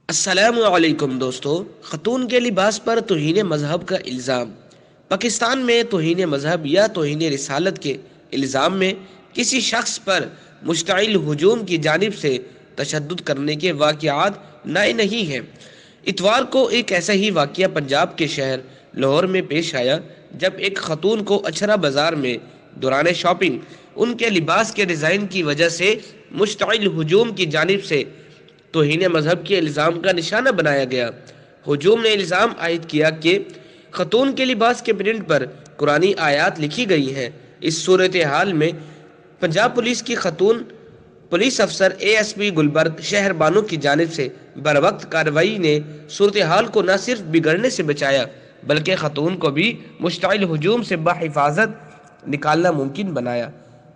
السلام علیکم دوستو، خاتون کے لباس پر توہین مذہب کا الزام۔ پاکستان میں توہین مذہب یا توہین رسالت کے الزام میں کسی شخص پر مشتعل ہجوم کی جانب سے تشدد کرنے کے واقعات نئے نہیں ہیں۔ اتوار کو ایک ایسا ہی واقعہ پنجاب کے شہر لاہور میں پیش آیا، جب ایک خاتون کو اچھرا بازار میں دوران شاپنگ ان کے لباس کے ڈیزائن کی وجہ سے مشتعل ہجوم کی جانب سے توہین مذہب کے الزام کا نشانہ بنایا گیا۔ ہجوم نے الزام عائد کیا کہ خاتون کے لباس کے پرنٹ پر قرآنی آیات لکھی گئی ہیں۔ اس صورتحال میں پنجاب پولیس کی خاتون پولیس افسر اے ایس پی گلبرگ شہر بانو کی جانب سے بروقت کارروائی نے صورتحال کو نہ صرف بگڑنے سے بچایا بلکہ خاتون کو بھی مشتعل ہجوم سے بحفاظت نکالنا ممکن بنایا،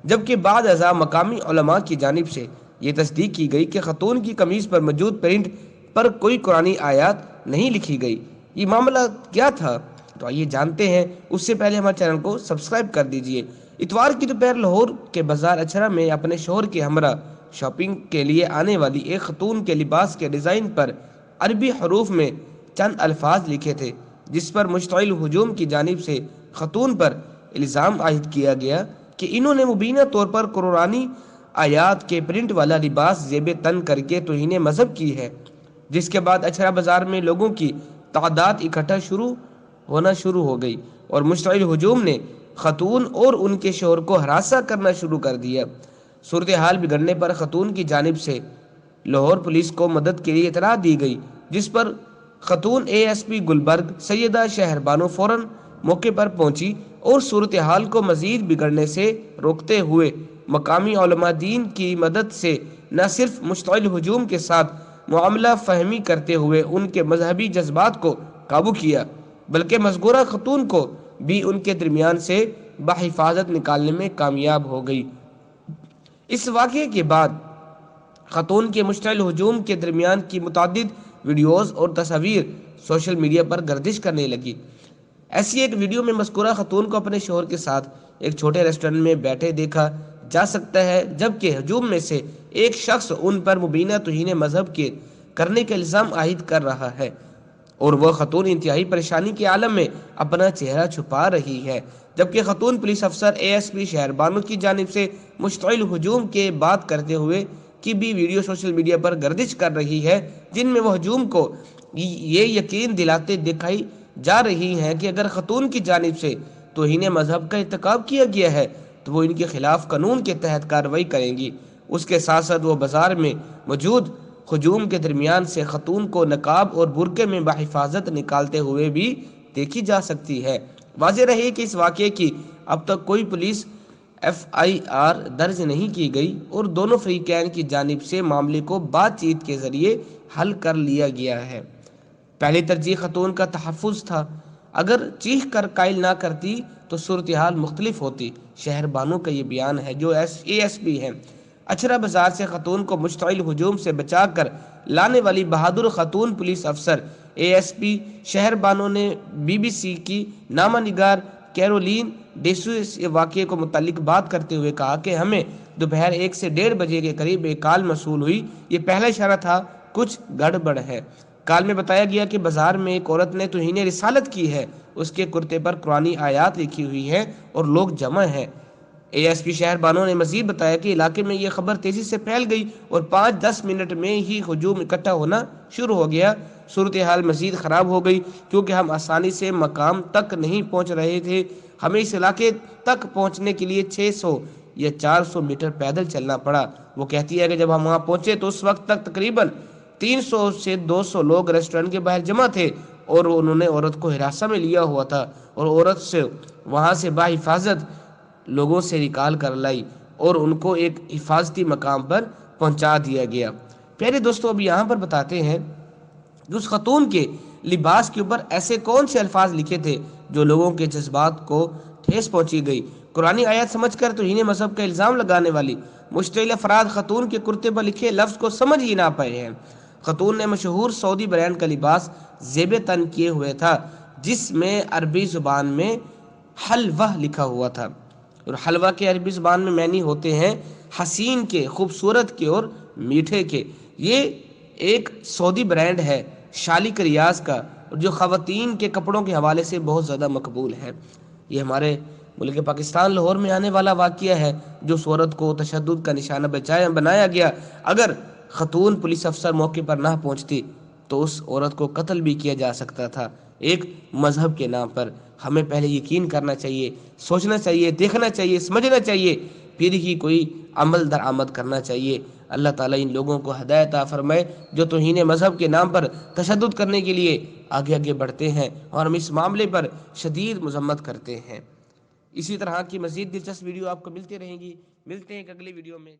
جبکہ بعد ازاں مقامی علماء کی جانب سے یہ تصدیق کی گئی کہ خاتون کی قمیض پر موجود پرنٹ پر کوئی قرآنی آیات نہیں لکھی گئی۔ یہ معاملہ کیا تھا؟ تو آئیے جانتے ہیں، اس سے پہلے ہمارے چینل کو سبسکرائب کر دیجئے۔ اتوار کی دوپہر لاہور کے بازار اچھرا میں اپنے شوہر کے ہمراہ شاپنگ کے لیے آنے والی ایک خاتون کے لباس کے ڈیزائن پر عربی حروف میں چند الفاظ لکھے تھے، جس پر مشتعل ہجوم کی جانب سے خاتون پر الزام عائد کیا گیا کہ انہوں نے مبینہ طور پر قرآنی آیات کے پرنٹ والا لباس زیب تن کر کے توہین مذہب کی ہے، جس کے بعد اچھرا بازار میں لوگوں کی تعداد اکٹھا ہونا شروع ہو گئی اور مشتعل ہجوم نے خاتون اور ان کے شوہر کو ہراساں کرنا شروع کر دیا۔ صورتحال بگڑنے پر خاتون کی جانب سے لاہور پولیس کو مدد کے لیے اطلاع دی گئی، جس پر خاتون اے ایس پی گلبرگ سیدہ شہر بانو فوراً موقع پر پہنچی اور صورتحال کو مزید بگڑنے سے روکتے ہوئے مقامی علماء دین کی مدد سے نہ صرف مشتعل ہجوم کے ساتھ معاملہ فہمی کرتے ہوئے ان کے مذہبی جذبات کو قابو کیا، بلکہ مذکورہ خاتون کو بھی ان کے درمیان سے بحفاظت نکالنے میں کامیاب ہو گئی۔ اس واقعے کے بعد خاتون کے مشتعل ہجوم کے درمیان کی متعدد ویڈیوز اور تصاویر سوشل میڈیا پر گردش کرنے لگی۔ ایسی ایک ویڈیو میں مذکورہ خاتون کو اپنے شوہر کے ساتھ ایک چھوٹے ریسٹورنٹ میں بیٹھے دیکھا جا سکتا ہے، جبکہ ہجوم میں سے ایک شخص ان پر مبینہ توہین مذہب کے کرنے کا الزام عائد کر رہا ہے اور وہ خاتون انتہائی پریشانی کے عالم میں اپنا چہرہ چھپا رہی ہے، جبکہ خاتون پولیس افسر اے ایس پی شہر بانو کی جانب سے مشتعل ہجوم کے بات کرتے ہوئے کی بھی ویڈیو سوشل میڈیا پر گردش کر رہی ہے، جن میں وہ ہجوم کو یہ یقین دلاتے دکھائی جا رہی ہیں کہ اگر خاتون کی جانب سے توہین مذہب کا ارتکاب کیا گیا ہے تو وہ ان کے خلاف قانون کے تحت کارروائی کریں گی۔ اس کے ساتھ ساتھ وہ بازار میں موجود ہجوم کے درمیان سے خاتون کو نقاب اور برقعے میں بحفاظت نکالتے ہوئے بھی دیکھی جا سکتی ہے۔ واضح رہے کہ اس واقعے کی اب تک کوئی پولیس ایف آئی آر درج نہیں کی گئی اور دونوں فریقین کی جانب سے معاملے کو بات چیت کے ذریعے حل کر لیا گیا ہے۔ پہلی ترجیح خاتون کا تحفظ تھا، اگر چیخ کر قائل نہ کرتی تو صورتحال مختلف ہوتی۔ شہر بانو کا یہ بیان ہے، جو اے ایس پی ہیں۔ اچھرا بازار سے خاتون کو مشتعل ہجوم سے بچا کر لانے والی بہادر خاتون پولیس افسر اے ایس پی شہر بانو نے بی بی سی کی نامہ نگار کیرولین ڈیسو اس واقعے کو متعلق بات کرتے ہوئے کہا کہ ہمیں دوپہر 1 سے 1:30 بجے کے قریب ایک کال موصول ہوئی۔ یہ پہلا اشارہ تھا، کچھ گڑبڑ ہے۔ کال میں بتایا گیا کہ بازار میں ایک عورت نے توہین رسالت کی ہے، اس کے کرتے پر قرآنی آیات لکھی ہوئی ہیں اور لوگ جمع ہیں۔ اے ایس پی شہر بانو نے مزید بتایا کہ علاقے میں یہ خبر تیزی سے پھیل گئی اور 5-10 منٹ میں ہی ہجوم اکٹھا ہونا شروع ہو گیا۔ صورتحال مزید خراب ہو گئی کیونکہ ہم آسانی سے مقام تک نہیں پہنچ رہے تھے۔ ہمیں اس علاقے تک پہنچنے کے لیے 600 یا 400 میٹر پیدل چلنا پڑا۔ وہ کہتی ہے کہ جب ہم وہاں پہنچے تو اس وقت تک تقریباً 300 سے 200 لوگ ریسٹورنٹ کے باہر جمع تھے اور انہوں نے عورت کو حراست میں لیا ہوا تھا اور عورت سے وہاں سے بحفاظت لوگوں سے نکال کر لائی اور ان کو ایک حفاظتی مقام پر پہنچا دیا گیا۔ پیارے دوستو، اب یہاں پر بتاتے ہیں کہ اس خاتون کے لباس کے اوپر ایسے کون سے الفاظ لکھے تھے جو لوگوں کے جذبات کو ٹھیس پہنچی گئی۔ قرآنی آیات سمجھ کر توہین مذہب کا الزام لگانے والی مشتعل افراد خاتون کے کرتے پر لکھے لفظ کو سمجھ ہی نہ پائے ہیں۔ خاتون نے مشہور سعودی برانڈ کا لباس زیب تن کیے ہوئے تھا، جس میں عربی زبان میں حلوہ لکھا ہوا تھا، اور حلوہ کے عربی زبان میں معنی ہوتے ہیں حسین کے، خوبصورت کے اور میٹھے کے۔ یہ ایک سعودی برانڈ ہے شالک ریاض کا، جو خواتین کے کپڑوں کے حوالے سے بہت زیادہ مقبول ہے۔ یہ ہمارے ملک پاکستان لاہور میں آنے والا واقعہ ہے، جو اس عورت کو تشدد کا نشانہ بنایا گیا۔ اگر خاتون پولیس افسر موقع پر نہ پہنچتی تو اس عورت کو قتل بھی کیا جا سکتا تھا، ایک مذہب کے نام پر۔ ہمیں پہلے یقین کرنا چاہیے، سوچنا چاہیے، دیکھنا چاہیے، سمجھنا چاہیے، پھر ہی کوئی عمل درآمد کرنا چاہیے۔ اللہ تعالیٰ ان لوگوں کو ہدایت عطا فرمائے جو توہین مذہب کے نام پر تشدد کرنے کے لیے آگے بڑھتے ہیں، اور ہم اس معاملے پر شدید مذمت کرتے ہیں۔ اسی طرح کی مزید دلچسپ ویڈیو آپ کو ملتی رہیں گی۔ ملتے ہیں ایک اگلی ویڈیو میں۔